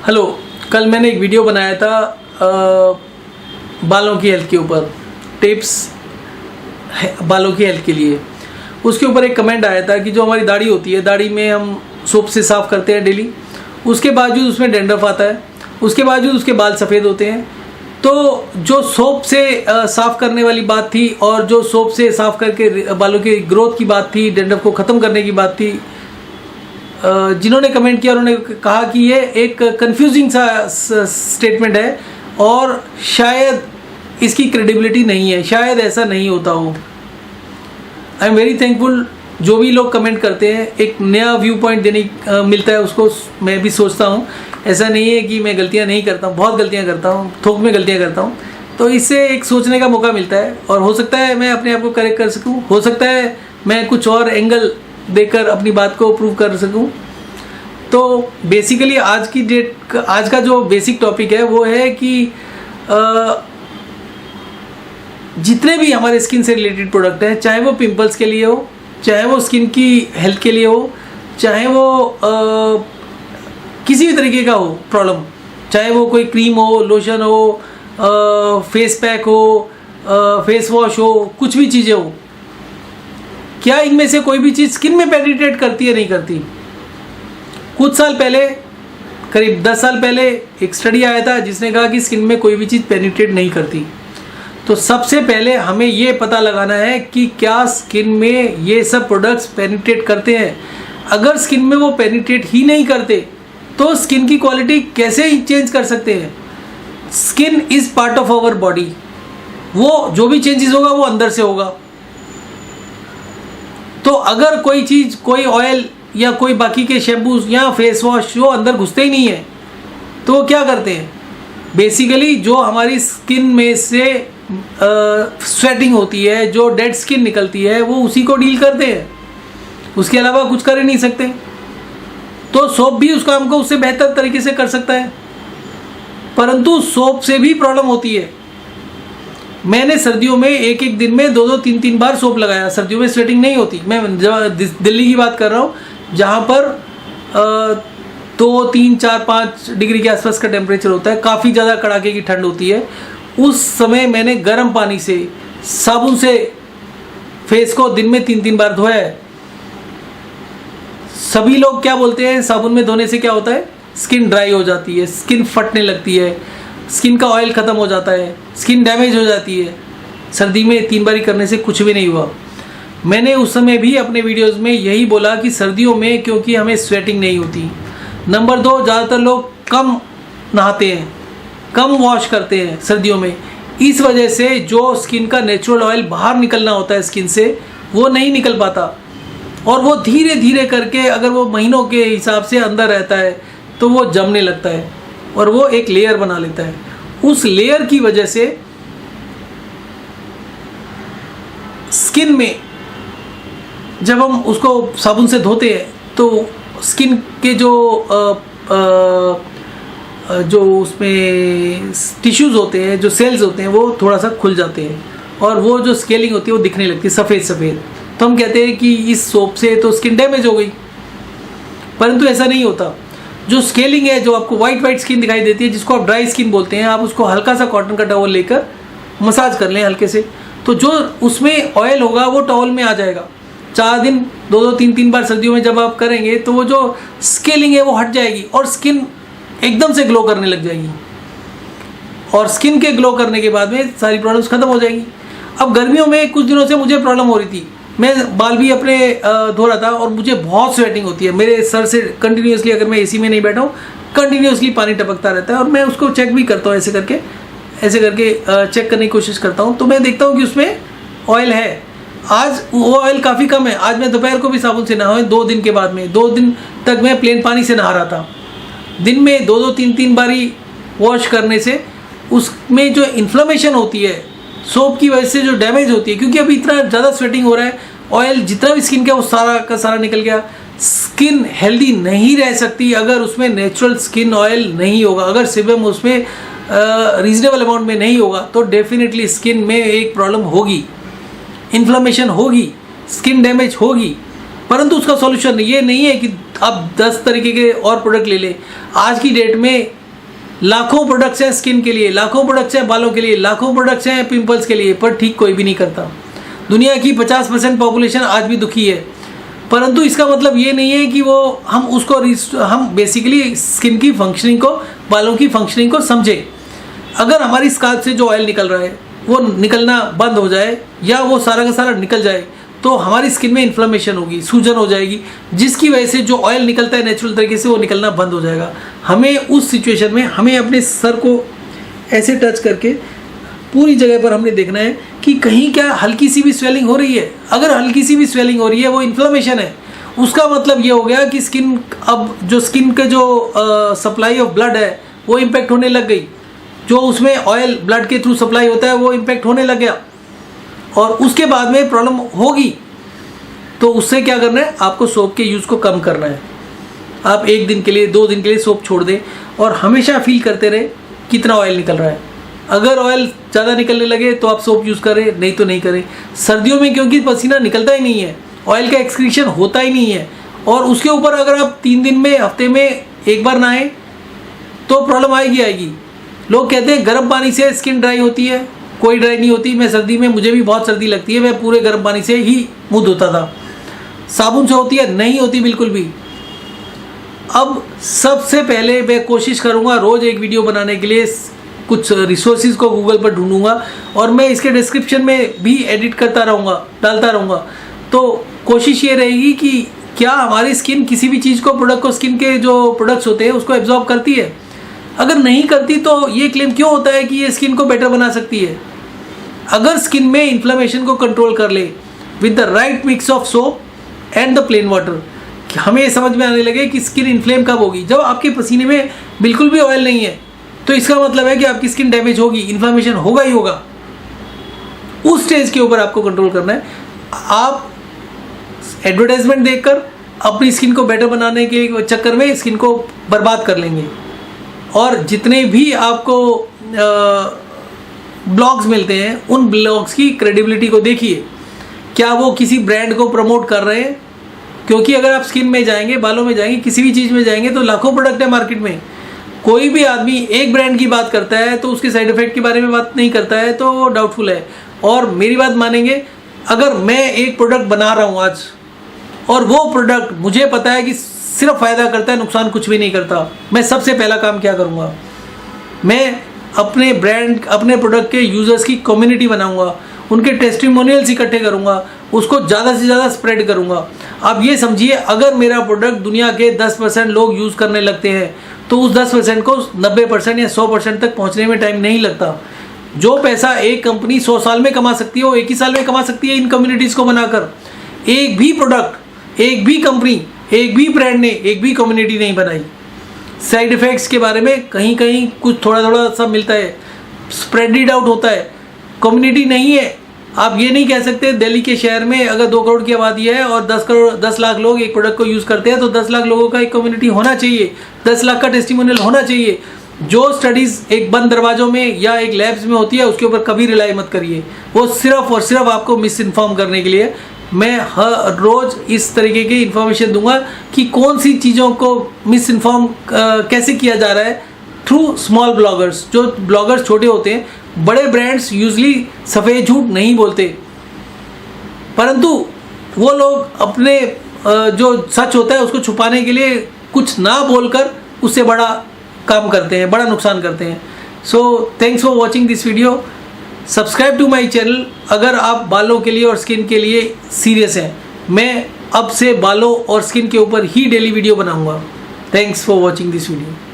Hello, कल मैंने एक वीडियो बनाया था बालों की हेल्थ के ऊपर, टिप्स बालों की हेल्थ के लिए। उसके ऊपर एक कमेंट आया था कि जो हमारी दाढ़ी होती है, दाढ़ी में हम सोप से साफ़ करते हैं डेली, उसके बावजूद उसमें डैंड्रफ आता है, उसके बावजूद उसके बाल सफ़ेद होते हैं। तो जो सोप से साफ़ करने वाली बात थी और जो सोप से साफ़ करके बालों की ग्रोथ की बात थी, डैंड्रफ को ख़त्म करने की बात थी, जिन्होंने कमेंट किया उन्होंने कहा कि ये एक कंफ्यूजिंग सा स्टेटमेंट है और शायद इसकी क्रेडिबिलिटी नहीं है, शायद ऐसा नहीं होता हो। आई एम वेरी थैंकफुल, जो भी लोग कमेंट करते हैं एक नया व्यू पॉइंट देने मिलता है, उसको मैं भी सोचता हूँ। ऐसा नहीं है कि मैं गलतियाँ नहीं करता हूँ, बहुत गलतियाँ करता हूँ, थोक में गलतियाँ करता हूँ। तो इससे एक सोचने का मौका मिलता है और हो सकता है मैं अपने आप को करेक्ट कर सकूँ, हो सकता है मैं कुछ और एंगल देकर अपनी बात को प्रूव कर सकूं। तो बेसिकली आज का जो बेसिक टॉपिक है वो है कि जितने भी हमारे स्किन से रिलेटेड प्रोडक्ट हैं, चाहे वो पिंपल्स के लिए हो, चाहे वो स्किन की हेल्थ के लिए हो, चाहे वो किसी भी तरीके का हो प्रॉब्लम, चाहे वो कोई क्रीम हो, लोशन हो, फेस पैक हो, फेस वॉश हो, कुछ भी चीज़ें हो, क्या इनमें से कोई भी चीज़ स्किन में पेनिट्रेट करती है? नहीं करती। कुछ साल पहले, करीब 10 साल पहले एक स्टडी आया था जिसने कहा कि स्किन में कोई भी चीज़ पेनिट्रेट नहीं करती। तो सबसे पहले हमें ये पता लगाना है कि क्या स्किन में ये सब प्रोडक्ट्स पेनिट्रेट करते हैं। अगर स्किन में वो पेनिट्रेट ही नहीं करते तो स्किन की क्वालिटी कैसे चेंज कर सकते हैं? Skin is part of our body, वो जो भी चेंजेस होगा वो अंदर से होगा। तो अगर कोई चीज़, कोई ऑयल या कोई बाकी के शैम्पूज या फेस वॉश जो अंदर घुसते ही नहीं है, तो वो क्या करते हैं? बेसिकली जो हमारी स्किन में से स्वेटिंग होती है, जो डेड स्किन निकलती है, वो उसी को डील करते हैं, उसके अलावा कुछ कर ही नहीं सकते। तो सोप भी उस काम को उससे बेहतर तरीके से कर सकता है, परंतु सोप से भी प्रॉब्लम होती है। मैंने सर्दियों में एक दिन में 2-2, 3-3 बार सोप लगाया। सर्दियों में स्वेटिंग नहीं होती। मैं दिल्ली की बात कर रहा हूँ जहाँ पर 2, 3, 4, 5 डिग्री के आसपास का टेम्परेचर होता है, काफ़ी ज़्यादा कड़ाके की ठंड होती है। उस समय मैंने गर्म पानी से, साबुन से फेस को दिन में 3-3 बार धोया है। सभी लोग क्या बोलते हैं, साबुन में धोने से क्या होता है? स्किन ड्राई हो जाती है, स्किन फटने लगती है, स्किन का ऑयल ख़त्म हो जाता है, स्किन डैमेज हो जाती है। सर्दी में 3 बारी करने से कुछ भी नहीं हुआ। मैंने उस समय भी अपने वीडियोस में यही बोला कि सर्दियों में क्योंकि हमें स्वेटिंग नहीं होती। नंबर 2, ज़्यादातर लोग कम नहाते हैं, कम वॉश करते हैं सर्दियों में। इस वजह से जो स्किन का नेचुरल ऑयल बाहर निकलना होता है स्किन से, वो नहीं निकल पाता और वो धीरे धीरे करके, अगर वो महीनों के हिसाब से अंदर रहता है तो वो जमने लगता है और वो एक लेयर बना लेता है। उस लेयर की वजह से स्किन में जब हम उसको साबुन से धोते हैं तो स्किन के जो उसमें टिश्यूज़ होते हैं, जो सेल्स होते हैं, वो थोड़ा सा खुल जाते हैं और वो जो स्केलिंग होती है वो दिखने लगती है सफ़ेद सफ़ेद। तो हम कहते हैं कि इस सोप से तो स्किन डैमेज हो गई, परंतु ऐसा नहीं होता। जो स्केलिंग है, जो आपको वाइट स्किन दिखाई देती है, जिसको आप ड्राई स्किन बोलते हैं, आप उसको हल्का सा कॉटन का टॉवल लेकर मसाज कर लें हल्के से, तो जो उसमें ऑयल होगा वो टॉवल में आ जाएगा। 4 दिन 2-2, 3-3 बार सर्दियों में जब आप करेंगे तो वो जो स्केलिंग है वो हट जाएगी और स्किन एकदम से ग्लो करने लग जाएगी। और स्किन के ग्लो करने के बाद में सारी प्रॉब्लम्स ख़त्म हो जाएगी। अब गर्मियों में कुछ दिनों से मुझे प्रॉब्लम हो रही थी, मैं बाल भी अपने धो रहा था और मुझे बहुत स्वेटिंग होती है। मेरे सर से कंटिन्यूसली, अगर मैं एसी में नहीं बैठा हूँ, कंटिन्यूसली पानी टपकता रहता है और मैं उसको चेक भी करता हूँ, ऐसे करके चेक करने की कोशिश करता हूँ। तो मैं देखता हूँ कि उसमें ऑयल है। आज वो ऑयल काफ़ी कम है। आज मैं दोपहर को भी साबुन से नहाए 2 दिन के बाद में, 2 दिन तक मैं प्लेन पानी से नहा रहा था। दिन में 2-2, 3-3 बारी वॉश करने से उसमें जो इन्फ्लेमेशन होती है, सोप की वजह से जो डैमेज होती है, क्योंकि अभी इतना ज़्यादा स्वेटिंग हो रहा है, ऑयल जितना भी स्किन का वो सारा का सारा निकल गया। स्किन हेल्दी नहीं रह सकती अगर उसमें नेचुरल स्किन ऑयल नहीं होगा। अगर सिर्फ उसमें रीजनेबल अमाउंट में नहीं होगा तो डेफिनेटली स्किन में एक प्रॉब्लम होगी, इन्फ्लेमेशन होगी, स्किन डैमेज होगी। परंतु उसका सॉल्यूशन ये नहीं है कि आप 10 तरीके के और प्रोडक्ट ले लें। आज की डेट में लाखों प्रोडक्ट्स हैं स्किन के लिए, लाखों प्रोडक्ट्स हैं बालों के लिए, लाखों प्रोडक्ट्स हैं पिंपल्स के लिए, पर ठीक कोई भी नहीं करता। दुनिया की 50% पॉपुलेशन आज भी दुखी है, परंतु इसका मतलब ये नहीं है कि हम बेसिकली स्किन की फंक्शनिंग को, बालों की फंक्शनिंग को समझें। अगर हमारी स्काल्प से जो ऑयल निकल रहा है वो निकलना बंद हो जाए या वो सारा का सारा निकल जाए तो हमारी स्किन में इन्फ्लेमेशन होगी, सूजन हो जाएगी, जिसकी वजह से जो ऑयल निकलता है नेचुरल तरीके से वो निकलना बंद हो जाएगा। हमें उस सिचुएशन में हमें अपने सर को ऐसे टच करके पूरी जगह पर हमने देखना है कि कहीं क्या हल्की सी भी स्वेलिंग हो रही है। अगर हल्की सी भी स्वेलिंग हो रही है वो इन्फ्लेमेशन है। उसका मतलब ये हो गया कि स्किन के जो सप्लाई ऑफ ब्लड है वो इम्पेक्ट होने लग गई, जो उसमें ऑयल ब्लड के थ्रू सप्लाई होता है वो इम्पेक्ट होने लग गया और उसके बाद में प्रॉब्लम होगी। तो उससे क्या करना है, आपको सोप के यूज़ को कम करना है। आप 1 दिन के लिए 2 दिन के लिए सोप छोड़ दें और हमेशा फील करते रहे कितना ऑयल निकल रहा है। अगर ऑयल ज़्यादा निकलने लगे तो आप सोप यूज़ करें, नहीं तो नहीं करें। सर्दियों में क्योंकि पसीना निकलता ही नहीं है, ऑयल का एक्सक्रीशन होता ही नहीं है, और उसके ऊपर अगर आप 3 दिन में हफ्ते में 1 बार नहाएं तो प्रॉब्लम आएगी। लोग कहते हैं गर्म पानी से स्किन ड्राई होती है, कोई ड्राई नहीं होती। मैं सर्दी में, मुझे भी बहुत सर्दी लगती है, मैं पूरे गर्म पानी से ही मुँह धोता था। साबुन से होती है? नहीं होती बिल्कुल भी। अब सबसे पहले मैं कोशिश करूँगा रोज़ एक वीडियो बनाने के लिए, कुछ रिसोर्सेज को गूगल पर ढूंढूंगा और मैं इसके डिस्क्रिप्शन में भी एडिट करता रहूँगा, डालता रहूँगा। तो कोशिश ये रहेगी कि क्या हमारी स्किन किसी भी चीज़ को स्किन के जो प्रोडक्ट्स होते हैं उसको एब्जॉर्ब करती है। अगर नहीं करती तो ये क्लेम क्यों होता है कि ये स्किन को बेटर बना सकती है। अगर स्किन में इन्फ्लेमेशन को कंट्रोल कर ले with the right mix of soap and the plain water, हमें ये समझ में आने लगे कि स्किन इन्फ्लेम कब होगी, जब आपके पसीने में बिल्कुल भी ऑयल नहीं है, तो इसका मतलब है कि आपकी स्किन डैमेज होगी, इन्फ्लेमेशन होगा ही होगा। उस स्टेज के ऊपर आपको कंट्रोल करना है। आप एडवर्टाइजमेंट देखकर अपनी स्किन को बेटर बनाने के चक्कर में स्किन को बर्बाद कर लेंगे। और जितने भी आपको ब्लॉग्स मिलते हैं उन ब्लॉग्स की क्रेडिबिलिटी को देखिए, क्या वो किसी ब्रांड को प्रमोट कर रहे हैं। क्योंकि अगर आप स्किन में जाएंगे, बालों में जाएंगे, किसी भी चीज़ में जाएंगे तो लाखों प्रोडक्ट है मार्केट में। कोई भी आदमी एक ब्रांड की बात करता है तो उसके साइड इफेक्ट के बारे में बात नहीं करता है, तो वो डाउटफुल है। और मेरी बात मानेंगे, अगर मैं एक प्रोडक्ट बना रहा हूँ आज और वो प्रोडक्ट मुझे पता है कि सिर्फ फ़ायदा करता है, नुकसान कुछ भी नहीं करता, मैं सबसे पहला काम क्या करूँगा, मैं अपने ब्रांड, अपने प्रोडक्ट के यूज़र्स की कम्युनिटी बनाऊँगा, उनके टेस्टिमोनियल्स इकट्ठे करूँगा, उसको ज़्यादा से ज़्यादा स्प्रेड करूँगा। आप ये समझिए, अगर मेरा प्रोडक्ट दुनिया के 10% लोग यूज़ करने लगते हैं तो उस 10% को 90% या 100% तक पहुँचने में टाइम नहीं लगता। जो पैसा एक कंपनी 100 साल में कमा सकती है वो 1 ही साल में कमा सकती है इन कम्युनिटीज़ को बनाकर। एक भी प्रोडक्ट, एक भी कंपनी, एक भी ब्रांड ने एक भी कम्युनिटी नहीं बनाई। साइड इफ़ेक्ट्स के बारे में कहीं कहीं कुछ थोड़ा थोड़ा सब मिलता है, स्प्रेड आउट होता है, कम्युनिटी नहीं है। आप ये नहीं कह सकते दिल्ली के शहर में अगर 2 करोड़ की आबादी है और 10 लाख लोग एक प्रोडक्ट को यूज़ करते हैं तो 10 लाख लोगों का एक कम्युनिटी होना चाहिए, 10 लाख का टेस्टिमोनियल होना चाहिए। जो स्टडीज़ एक बंद दरवाजों में या एक लैब्स में होती है उसके ऊपर कभी रिलाई मत करिए, वो सिर्फ और सिर्फ आपको मिस इन्फॉर्म करने के लिए। मैं हर रोज़ इस तरीके की इन्फॉर्मेशन दूंगा कि कौन सी चीज़ों को मिस इन्फॉर्म कैसे किया जा रहा है थ्रू स्मॉल ब्लॉगर्स। जो ब्लॉगर्स छोटे होते हैं, बड़े ब्रांड्स यूजली सफ़ेद झूठ नहीं बोलते, परंतु वो लोग अपने जो सच होता है उसको छुपाने के लिए कुछ ना बोलकर उससे बड़ा काम करते हैं, बड़ा नुकसान करते हैं। So thanks for watching this video. Subscribe to my channel अगर आप बालों के लिए और स्किन के लिए सीरियस हैं। मैं अब से बालों और स्किन के ऊपर ही डेली वीडियो बनाऊंगा। Thanks for watching this video.